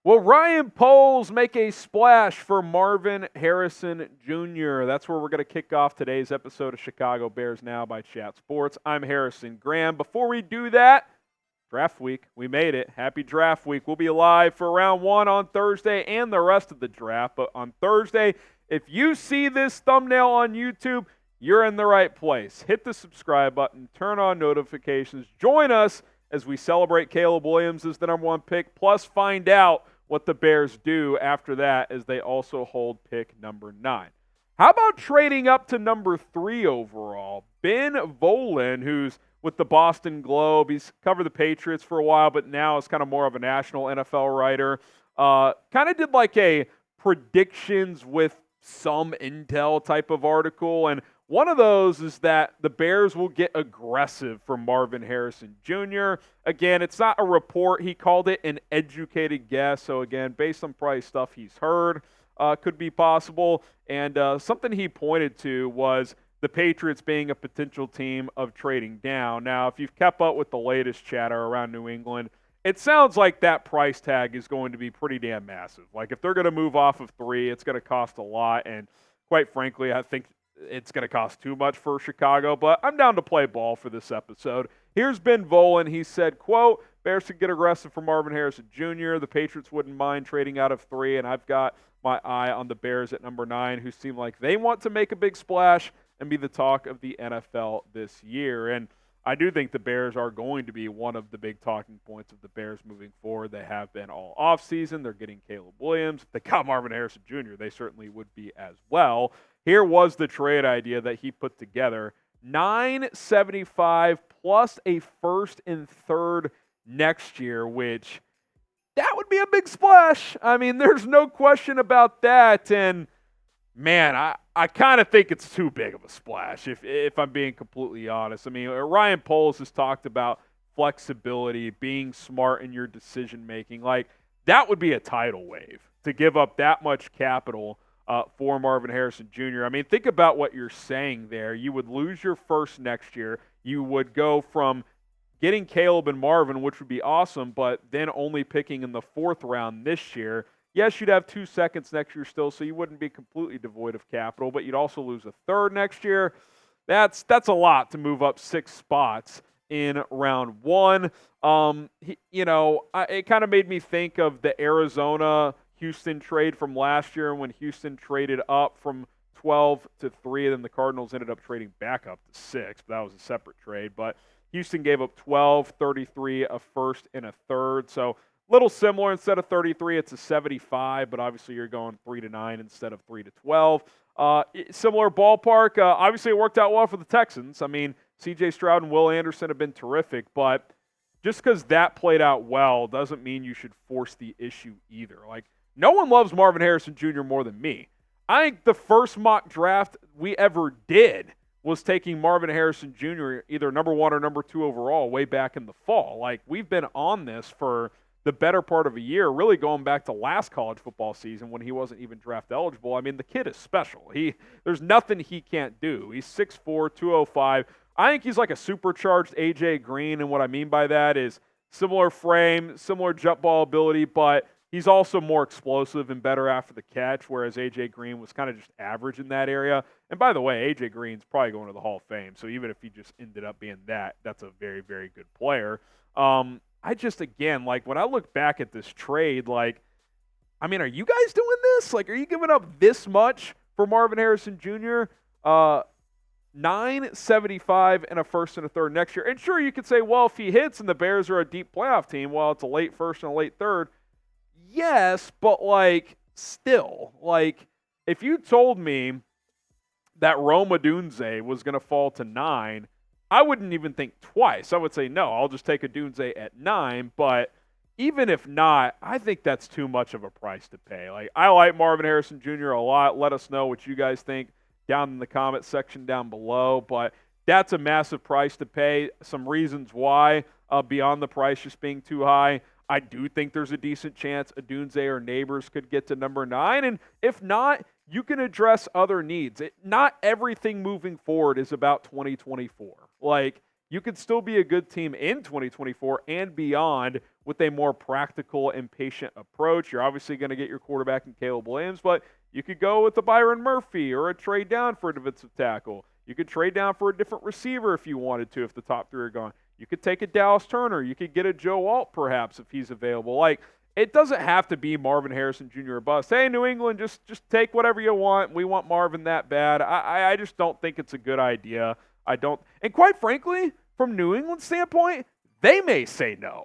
Will Ryan Poles make a splash for Marvin Harrison Jr.? That's where we're going to kick off today's episode of Chicago Bears Now by Chat Sports. I'm Harrison Graham. Before we do that, draft week. We made it. Happy draft week. We'll be live for round one on Thursday and the rest of the draft. But on Thursday, if you see this thumbnail on YouTube, you're in the right place. Hit the subscribe button. Turn on notifications. Join us as we celebrate Caleb Williams as the number one pick, plus find out what the Bears do after that as they also hold pick number 9. How about trading up to number 3 overall? Ben Volin, who's with the Boston Globe. He's covered the Patriots for a while, but now is kind of more of a national NFL writer. Kind of did like a predictions with some intel type of article, and one of those is that the Bears will get aggressive for Marvin Harrison Jr. Again, it's not a report. He called it an educated guess. So again, based on probably stuff he's heard, could be possible. And something he pointed to was the Patriots being a potential team of trading down. Now, if you've kept up with the latest chatter around New England, it sounds like that price tag is going to be pretty damn massive. Like if they're going to move off of 3, it's going to cost a lot. And quite frankly, I think it's going to cost too much for Chicago, but I'm down to play ball for this episode. Here's Ben Volin. He said, quote, Bears should get aggressive for Marvin Harrison Jr. The Patriots wouldn't mind trading out of 3, and I've got my eye on the Bears at number 9, who seem like they want to make a big splash and be the talk of the NFL this year. And I do think the Bears are going to be one of the big talking points of the Bears moving forward. They have been all offseason. They're getting Caleb Williams. If they got Marvin Harrison Jr., they certainly would be as well. Here was the trade idea that he put together. $975 plus a first and third next year, which that would be a big splash. I mean, there's no question about that. And man, I kind of think it's too big of a splash, if I'm being completely honest. I mean, Ryan Poles has talked about flexibility, being smart in your decision-making. Like, that would be a tidal wave to give up that much capital for Marvin Harrison Jr. I mean, think about what you're saying there. You would lose your first next year. You would go from getting Caleb and Marvin, which would be awesome, but then only picking in the 4th round this year. Yes, you'd have 2 seconds next year still, so you wouldn't be completely devoid of capital, but you'd also lose a 3rd next year. That's a lot to move up 6 spots in round 1. It kind of made me think of the Arizona-Houston trade from last year when Houston traded up from 12 to 3, and then the Cardinals ended up trading back up to 6, but that was a separate trade. But Houston gave up 12, 33, a first, and a third, so little similar. Instead of 33, it's a 75, but obviously you're going 3 to 9 instead of 3 to 12. Similar ballpark. Obviously, it worked out well for the Texans. I mean, C.J. Stroud and Will Anderson have been terrific, but just because that played out well doesn't mean you should force the issue either. Like, no one loves Marvin Harrison Jr. more than me. I think the first mock draft we ever did was taking Marvin Harrison Jr. either number 1 or number 2 overall way back in the fall. Like, we've been on this for the better part of a year, really going back to last college football season when he wasn't even draft eligible. I mean, the kid is special. There's nothing he can't do. He's 6'4", 205. I think he's like a supercharged A.J. Green, and what I mean by that is similar frame, similar jump ball ability, but he's also more explosive and better after the catch, whereas A.J. Green was kind of just average in that area. And by the way, A.J. Green's probably going to the Hall of Fame, so even if he just ended up being that's a very, very good player. I just, again, like, when I look back at this trade, like, I mean, are you guys doing this? Like, are you giving up this much for Marvin Harrison Jr.? $975 and a first and a third next year. And sure, you could say, well, if he hits and the Bears are a deep playoff team, well, it's a late first and a late third. Yes, but, like, still, like, if you told me that Rome Odunze was going to fall to 9, I wouldn't even think twice. I would say, no, I'll just take Odunze at 9. But even if not, I think that's too much of a price to pay. Like, I like Marvin Harrison Jr. a lot. Let us know what you guys think down in the comment section down below. But that's a massive price to pay. Some reasons why, beyond the price just being too high. I do think there's a decent chance Odunze or Neighbors could get to number 9. And if not, you can address other needs. Not everything moving forward is about 2024. Like, you could still be a good team in 2024 and beyond with a more practical and patient approach. You're obviously going to get your quarterback in Caleb Williams, but you could go with a Byron Murphy or a trade down for a defensive tackle. You could trade down for a different receiver if you wanted to, if the top three are gone. You could take a Dallas Turner. You could get a Joe Alt perhaps if he's available. Like, it doesn't have to be Marvin Harrison Jr. or bust. Hey, New England, just take whatever you want. We want Marvin that bad. I just don't think it's a good idea. I don't. And quite frankly, from New England's standpoint, they may say no.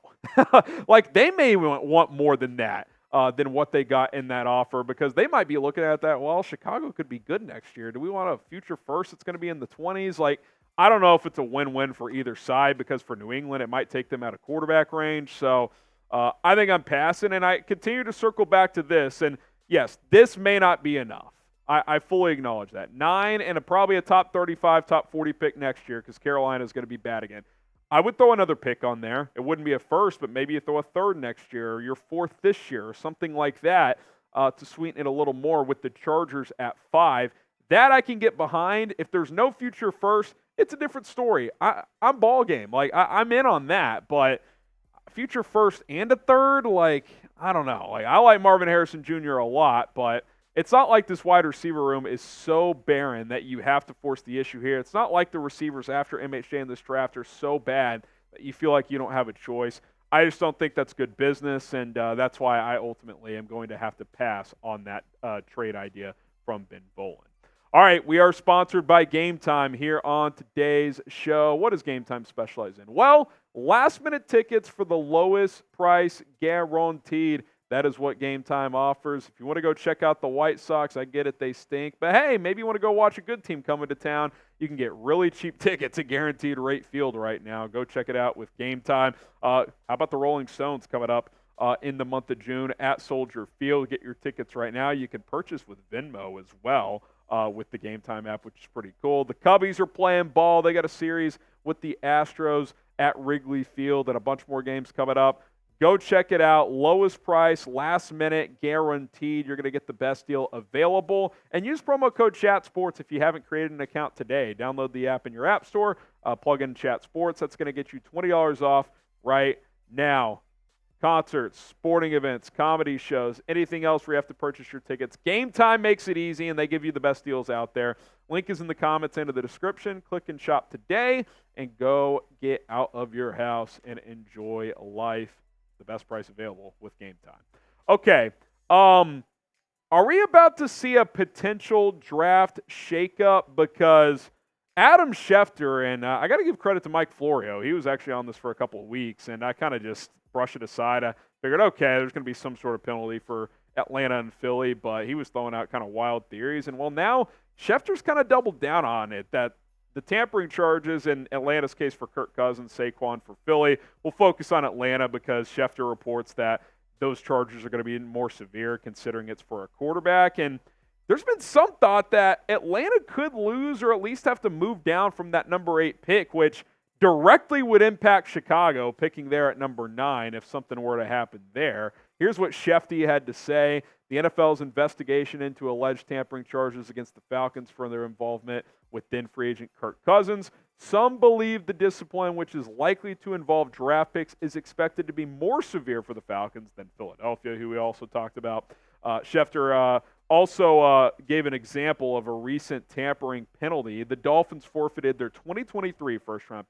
Like, they may want more than that, than what they got in that offer, because they might be looking at that, well, Chicago could be good next year. Do we want a future first that's going to be in the 20s? Like, I don't know if it's a win-win for either side, because for New England, it might take them out of quarterback range. So I think I'm passing, and I continue to circle back to this. And, yes, this may not be enough. I fully acknowledge that. 9 and probably a top 35, top 40 pick next year, because Carolina is going to be bad again. I would throw another pick on there. It wouldn't be a first, but maybe you throw a third next year, or your fourth this year, or something like that to sweeten it a little more with the Chargers at 5. That I can get behind. If there's no future first, it's a different story. I'm ball game. Like, I'm in on that, but future first and a third, like, I don't know. Like, I like Marvin Harrison Jr. a lot, but it's not like this wide receiver room is so barren that you have to force the issue here. It's not like the receivers after MHJ in this draft are so bad that you feel like you don't have a choice. I just don't think that's good business, and that's why I ultimately am going to have to pass on that trade idea from Ben Volin. All right, we are sponsored by Game Time here on today's show. What does Game Time specialize in? Well, last-minute tickets for the lowest price guaranteed. That is what Game Time offers. If you want to go check out the White Sox, I get it, they stink. But hey, maybe you want to go watch a good team coming to town. You can get really cheap tickets at Guaranteed Rate Field right now. Go check it out with Game Time. How about the Rolling Stones coming up in the month of June at Soldier Field? Get your tickets right now. You can purchase with Venmo as well with the Game Time app, which is pretty cool. The Cubbies are playing ball. They got a series with the Astros at Wrigley Field and a bunch more games coming up. Go check it out. Lowest price, last minute, guaranteed. You're going to get the best deal available. And use promo code ChatSports if you haven't created an account today. Download the app in your app store. Plug in ChatSports. That's going to get you $20 off right now. Concerts, sporting events, comedy shows, anything else where you have to purchase your tickets. Game Time makes it easy, and they give you the best deals out there. Link is in the comments and in the description. Click and shop today and go get out of your house and enjoy life. The best price available with Game Time. Okay, are we about to see a potential draft shakeup? Because Adam Schefter, and I got to give credit to Mike Florio. He was actually on this for a couple of weeks, and I kind of just brushed it aside. I figured, okay, there's going to be some sort of penalty for Atlanta and Philly, but he was throwing out kind of wild theories. And, well, now Schefter's kind of doubled down on it, that the tampering charges in Atlanta's case for Kirk Cousins, Saquon for Philly. We'll focus on Atlanta because Schefter reports that those charges are going to be more severe considering it's for a quarterback. And there's been some thought that Atlanta could lose or at least have to move down from that number 8 pick, which directly would impact Chicago picking there at number 9 if something were to happen there. Here's what Schefter had to say. The NFL's investigation into alleged tampering charges against the Falcons for their involvement with then free agent Kirk Cousins. Some believe the discipline, which is likely to involve draft picks, is expected to be more severe for the Falcons than Philadelphia, who we also talked about. Schefter also gave an example of a recent tampering penalty. The Dolphins forfeited their 2023 first-round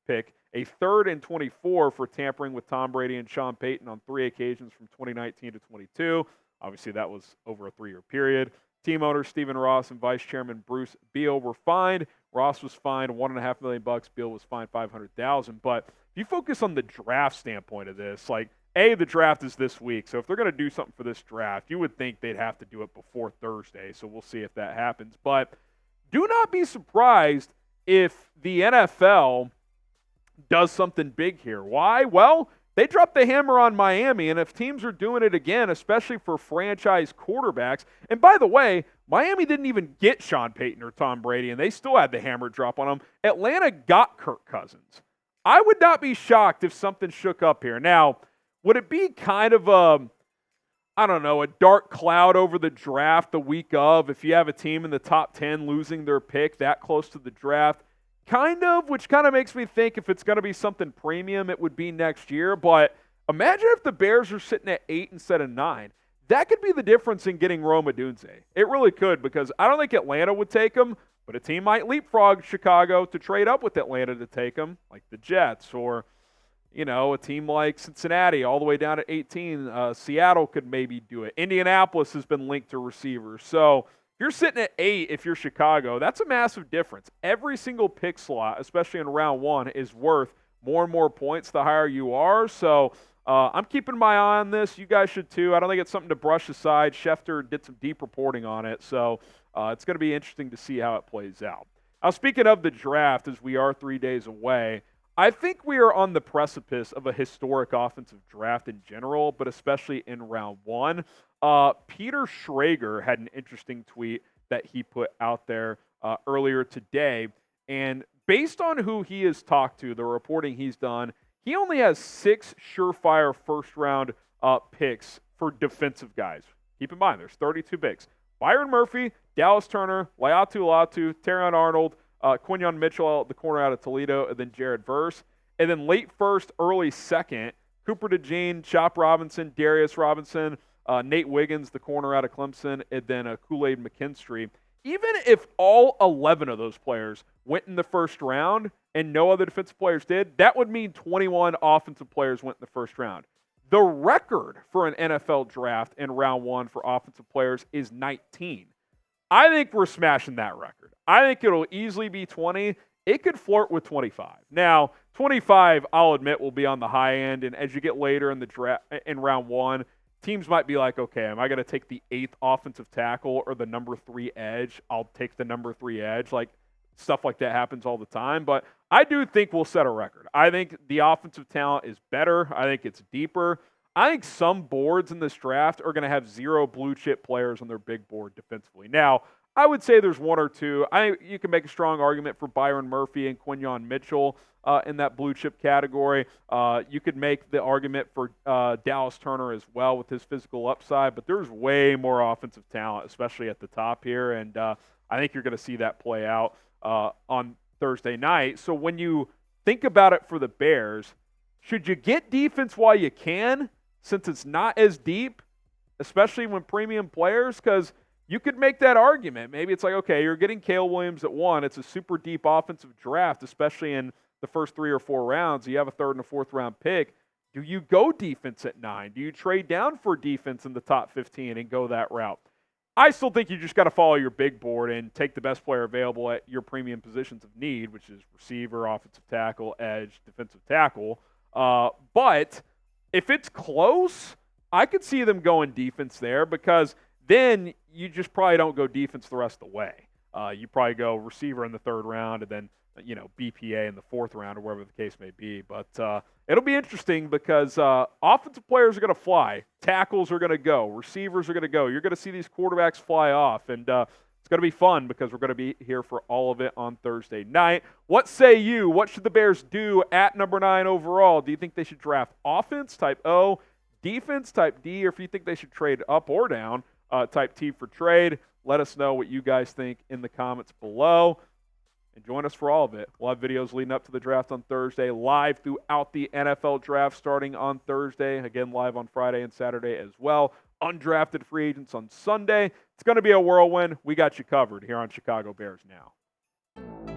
pick, a 3rd and 24 for tampering with Tom Brady and Sean Payton on 3 occasions from 2019 to 22. Obviously, that was over a 3-year period. Team owner Stephen Ross and Vice Chairman Bruce Beal were fined. Ross was fined $1.5 million. Beal was fined $500,000. But if you focus on the draft standpoint of this, like, the draft is this week. So if they're going to do something for this draft, you would think they'd have to do it before Thursday. So we'll see if that happens. But do not be surprised if the NFL does something big here. Why? Well, they dropped the hammer on Miami, and if teams are doing it again, especially for franchise quarterbacks, and by the way, Miami didn't even get Sean Payton or Tom Brady, and they still had the hammer drop on them. Atlanta got Kirk Cousins. I would not be shocked if something shook up here. Now, would it be kind of a dark cloud over the draft the week of if you have a team in the top 10 losing their pick that close to the draft? Kind of, which kind of makes me think if it's going to be something premium, it would be next year. But imagine if the Bears are sitting at 8 instead of 9. That could be the difference in getting Rome Odunze. It really could, because I don't think Atlanta would take him, but a team might leapfrog Chicago to trade up with Atlanta to take him, like the Jets, or a team like Cincinnati all the way down at 18. Seattle could maybe do it. Indianapolis has been linked to receivers. So if you're sitting at 8, if you're Chicago, that's a massive difference. Every single pick slot, especially in round 1, is worth more and more points the higher you are. So I'm keeping my eye on this. You guys should too. I don't think it's something to brush aside. Schefter did some deep reporting on it. So it's going to be interesting to see how it plays out. Now, speaking of the draft, as we are 3 days away, I think we are on the precipice of a historic offensive draft in general, but especially in round 1. Peter Schrager had an interesting tweet that he put out there earlier today. And based on who he has talked to, the reporting he's done, he only has 6 surefire first-round picks for defensive guys. Keep in mind, there's 32 picks. Byron Murphy, Dallas Turner, Laiatu Latu, Terrion Arnold, Quinyon Mitchell, the corner out of Toledo, and then Jared Verse. And then late first, early second, Cooper DeJean, Chop Robinson, Darius Robinson, Nate Wiggins, the corner out of Clemson, and then Kool-Aid McKinstry. Even if all 11 of those players went in the first round and no other defensive players did, that would mean 21 offensive players went in the first round. The record for an NFL draft in round 1 for offensive players is 19. I think we're smashing that record. I think it'll easily be 20. It could flirt with 25. Now, 25, I'll admit, will be on the high end, and as you get later in the draft in round 1, teams might be like, okay, am I going to take the 8th offensive tackle or the number 3 edge? I'll take the number 3 edge. Like, stuff like that happens all the time. But I do think we'll set a record. I think the offensive talent is better. I think it's deeper. I think some boards in this draft are going to have 0 blue-chip players on their big board defensively. Now, I would say there's 1 or 2. You can make a strong argument for Byron Murphy and Quinyon Mitchell in that blue-chip category. You could make the argument for Dallas Turner as well with his physical upside, but there's way more offensive talent, especially at the top here, and I think you're going to see that play out on Thursday night. So when you think about it for the Bears, should you get defense while you can, since it's not as deep, especially when premium players? Because you could make that argument. Maybe it's like, okay, you're getting Cale Williams at 1. It's a super deep offensive draft, especially in the first 3 or 4 rounds. You have a 3rd and a 4th round pick. Do you go defense at 9? Do you trade down for defense in the top 15 and go that route? I still think you just got to follow your big board and take the best player available at your premium positions of need, which is receiver, offensive tackle, edge, defensive tackle. But if it's close, I could see them going defense there, because then you just probably don't go defense the rest of the way. You probably go receiver in the 3rd round and then, BPA in the 4th round or wherever the case may be. But it'll be interesting because offensive players are going to fly. Tackles are going to go. Receivers are going to go. You're going to see these quarterbacks fly off. And it's going to be fun because we're going to be here for all of it on Thursday night. What say you? What should the Bears do at number 9 overall? Do you think they should draft offense, type O, defense, type D, or if you think they should trade up or down, type T for trade? Let us know what you guys think in the comments below. And join us for all of it. We'll have videos leading up to the draft on Thursday, live throughout the NFL draft starting on Thursday. Again, live on Friday and Saturday as well. Undrafted free agents on Sunday. It's going to be a whirlwind. We got you covered here on Chicago Bears Now.